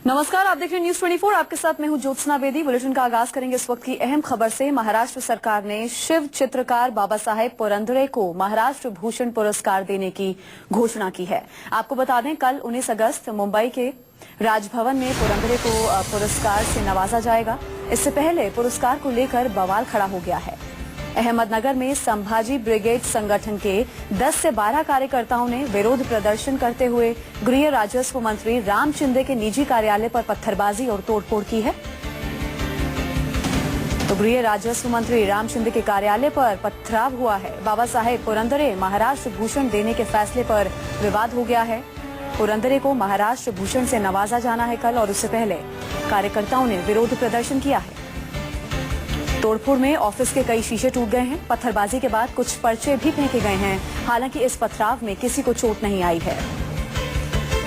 नमस्कार, आप देख रहे हैं न्यूज 24। आपके साथ मैं हूं ज्योत्सना बेदी। बुलेटिन का आगाज करेंगे इस वक्त की अहम खबर से। महाराष्ट्र सरकार ने शिव चित्रकार बाबा साहेब पुरंदरे को महाराष्ट्र भूषण पुरस्कार देने की घोषणा की है। आपको बता दें, कल 19 अगस्त मुंबई के राजभवन में पुरंदरे को पुरस्कार से नवाजा जाएगा। इससे पहले पुरस्कार को लेकर बवाल खड़ा हो गया है। अहमदनगर में संभाजी ब्रिगेड संगठन के 10 से 12 कार्यकर्ताओं ने विरोध प्रदर्शन करते हुए गृह राजस्व मंत्री राम शिंदे के निजी कार्यालय पर पत्थरबाजी और तोड़फोड़ की है। तो गृह राजस्व मंत्री राम शिंदे के कार्यालय पर पथराव हुआ है। बाबा साहेब पुरंदरे महाराष्ट्र भूषण देने के फैसले पर विवाद हो गया है। पुरंदरे को महाराष्ट्र भूषण से नवाजा जाना है कल, और उससे पहले कार्यकर्ताओं ने विरोध प्रदर्शन किया है। तोड़फोड़ में ऑफिस के कई शीशे टूट गए हैं। पत्थरबाजी के बाद कुछ पर्चे भी फेंके गए हैं। हालांकि इस पथराव में किसी को चोट नहीं आई है।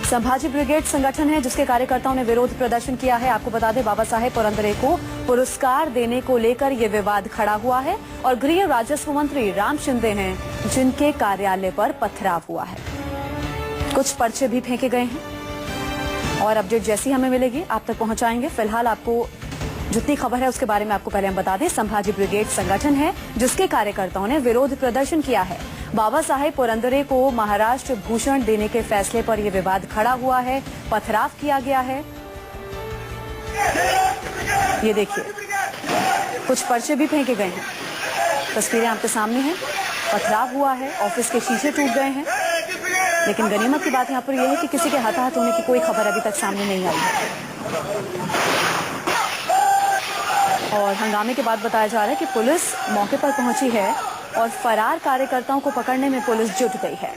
संभाजी ब्रिगेड संगठन है जिसके कार्यकर्ताओं ने विरोध प्रदर्शन किया है। आपको बता दें, बाबा साहेब पुरंदरे को पुरस्कार देने को लेकर ये विवाद खड़ा हुआ है और गृह राजस्व मंत्री राम शिंदे हैं जिनके कार्यालय पर पथराव हुआ है। कुछ पर्चे भी फेंके गए हैं और अपडेट जैसी हमें मिलेगी आप तक पहुंचाएंगे। फिलहाल आपको जितनी खबर है उसके बारे में आपको पहले हम बता दें। संभाजी ब्रिगेड संगठन है जिसके कार्यकर्ताओं ने विरोध प्रदर्शन किया है। बाबा साहेब पुरंदरे को महाराष्ट्र भूषण देने के फैसले पर यह विवाद खड़ा हुआ है, पथराव किया गया है। ये देखिए, कुछ पर्चे भी फेंके गए हैं। तस्वीरें आपके सामने हैं। पथराव हुआ है, ऑफिस के शीशे टूट गए हैं। लेकिन गनीमत की बात यहाँ पर यह है कि किसी के हताहत होने की कोई खबर अभी तक सामने नहीं आई है। और हंगामे के बाद बताया जा रहा है कि पुलिस मौके पर पहुंची है और फरार कार्यकर्ताओं को पकड़ने में पुलिस जुट गई है।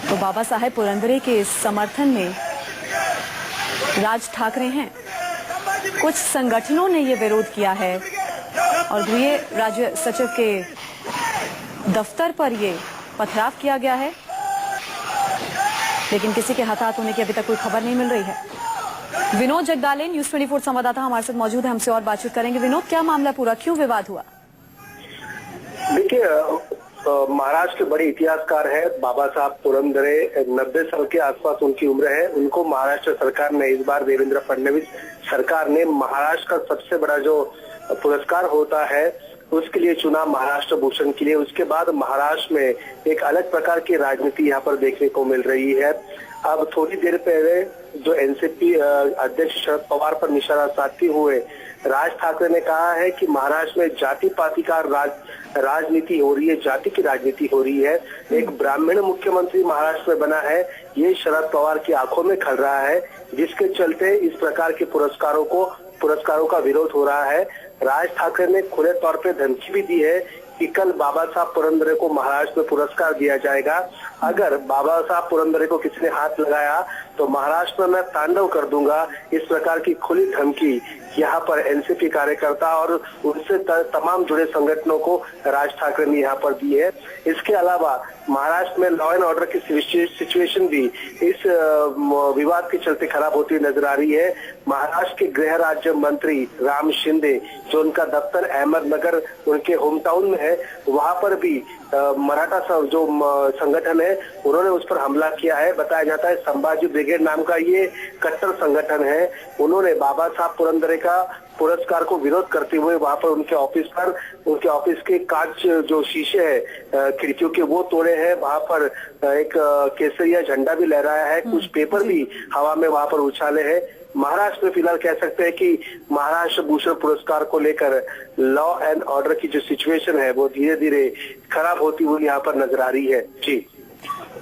तो बाबा साहेब पुरंदरे के समर्थन में राज ठाकरे हैं। कुछ संगठनों ने ये विरोध किया है और गृह राज्य सचिव के दफ्तर पर ये पथराव किया गया है। लेकिन किसी के हताहत होने की अभी तक कोई खबर नहीं मिल रही है। विनोद जगदाले न्यूज 24 संवाददाता हमारे साथ मौजूद है, हमसे और बातचीत करेंगे। विनोद, क्या मामला पूरा, क्यों विवाद हुआ? देखिए, महाराष्ट्र के बड़े इतिहासकार है बाबा साहब पुरंदरे। 90 साल के आसपास उनकी उम्र है। उनको महाराष्ट्र सरकार ने इस बार देवेंद्र फडणवीस सरकार ने महाराष्ट्र का सबसे बड़ा जो पुरस्कार होता है उसके लिए चुना, महाराष्ट्र भूषण के लिए। उसके बाद महाराष्ट्र में एक अलग प्रकार की राजनीति यहाँ पर देखने को मिल रही है। अब थोड़ी देर पहले जो एनसीपी अध्यक्ष शरद पवार पर निशाना साधते हुए राज ठाकरे ने कहा है कि महाराष्ट्र में जाति पाति का राजनीति हो रही है, जाति की राजनीति हो रही है। एक ब्राह्मण मुख्यमंत्री महाराष्ट्र में बना है, ये शरद पवार की आंखों में खल रहा है, जिसके चलते इस प्रकार के पुरस्कारों का विरोध हो रहा है। राज ठाकरे ने खुले तौर पे धमकी भी दी है कि कल बाबा साहब पुरंदरे को महाराष्ट्र में पुरस्कार दिया जाएगा। अगर बाबा साहब पुरंदरे को किसी ने हाथ लगाया तो महाराष्ट्र में मैं तांडव कर दूंगा। इस प्रकार की खुली धमकी यहाँ पर एनसीपी कार्यकर्ता और उनसे तमाम जुड़े संगठनों को राज ठाकरे ने यहाँ पर दी है। इसके अलावा महाराष्ट्र में लॉ एंड ऑर्डर की सिचुएशन भी इस विवाद के चलते खराब होती हुई नजर आ रही है। महाराष्ट्र के गृह राज्य मंत्री राम शिंदे, जो उनका दफ्तर अहमदनगर उनके होम टाउन में है, वहां पर भी मराठा जो संगठन है उन्होंने उस पर हमला किया है। बताया जाता है संभाजी ब्रिगेड नाम का ये कट्टर संगठन है। उन्होंने बाबा साहब पुरंदरे का पुरस्कार को विरोध करते हुए वहां पर उनके ऑफिस के कांच जो शीशे है खिड़कियों के वो तोड़े हैं। वहां पर एक केसरिया झंडा भी लहराया है, कुछ पेपर भी हवा में वहां पर उछाले हैं। महाराष्ट्र में फिलहाल कह सकते हैं कि महाराष्ट्र भूषण पुरस्कार को लेकर लॉ एंड ऑर्डर की जो सिचुएशन है वो धीरे धीरे खराब होती हुई यहाँ पर नजर आ रही है। जी,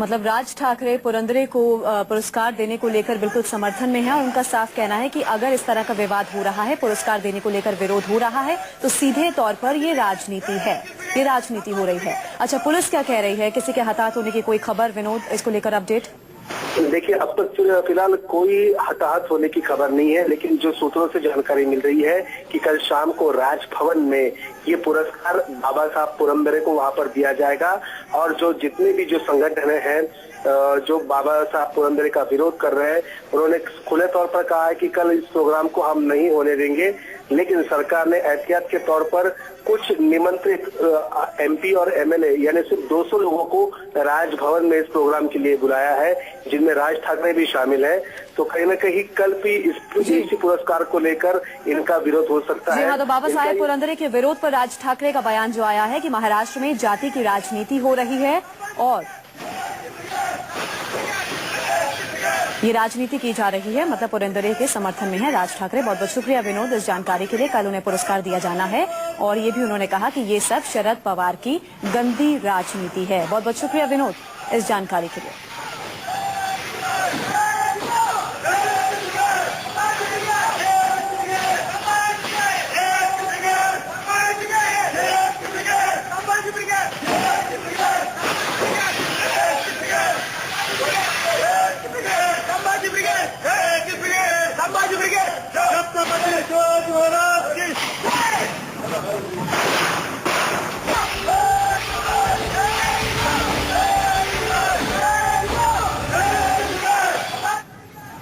मतलब राज ठाकरे पुरंदरे को पुरस्कार देने को लेकर बिल्कुल समर्थन में है और उनका साफ कहना है कि अगर इस तरह का विवाद हो रहा है, पुरस्कार देने को लेकर विरोध हो रहा है, तो सीधे तौर पर ये राजनीति है, ये राजनीति हो रही है। अच्छा, पुलिस क्या कह रही है? किसी के हताहत होने की कोई खबर? विनोद, इसको लेकर अपडेट? देखिए, अब तक फिलहाल कोई हताहत होने की खबर नहीं है, लेकिन जो सूत्रों से जानकारी मिल रही है कि कल शाम को राजभवन में ये पुरस्कार बाबा साहब पुरंदरे को वहां पर दिया जाएगा। और जो जितने भी जो संगठन हैं जो बाबा साहब पुरंदरे का विरोध कर रहे हैं, उन्होंने खुले तौर पर कहा है कि कल इस प्रोग्राम को हम नहीं होने देंगे, लेकिन सरकार ने एहतियात के तौर पर कुछ निमंत्रित एमपी और एमएलए यानी सिर्फ 200 लोगों को राजभवन में इस प्रोग्राम के लिए बुलाया है, जिनमें राज ठाकरे भी शामिल है। तो कहीं न कहीं कल भी इसी पुरस्कार को लेकर इनका विरोध हो सकता है। हाँ, तो बाबा साहेब पुरंदरे के विरोध पर राज ठाकरे का बयान जो आया है कि महाराष्ट्र में जाति की राजनीति हो रही है और ये राजनीति की जा रही है, मतलब पुरंदरे के समर्थन में है राज ठाकरे। बहुत बहुत शुक्रिया विनोद इस जानकारी के लिए। कल उन्हें पुरस्कार दिया जाना है और ये भी उन्होंने कहा कि ये सब शरद पवार की गंदी राजनीति है। बहुत बहुत शुक्रिया विनोद इस जानकारी के लिए।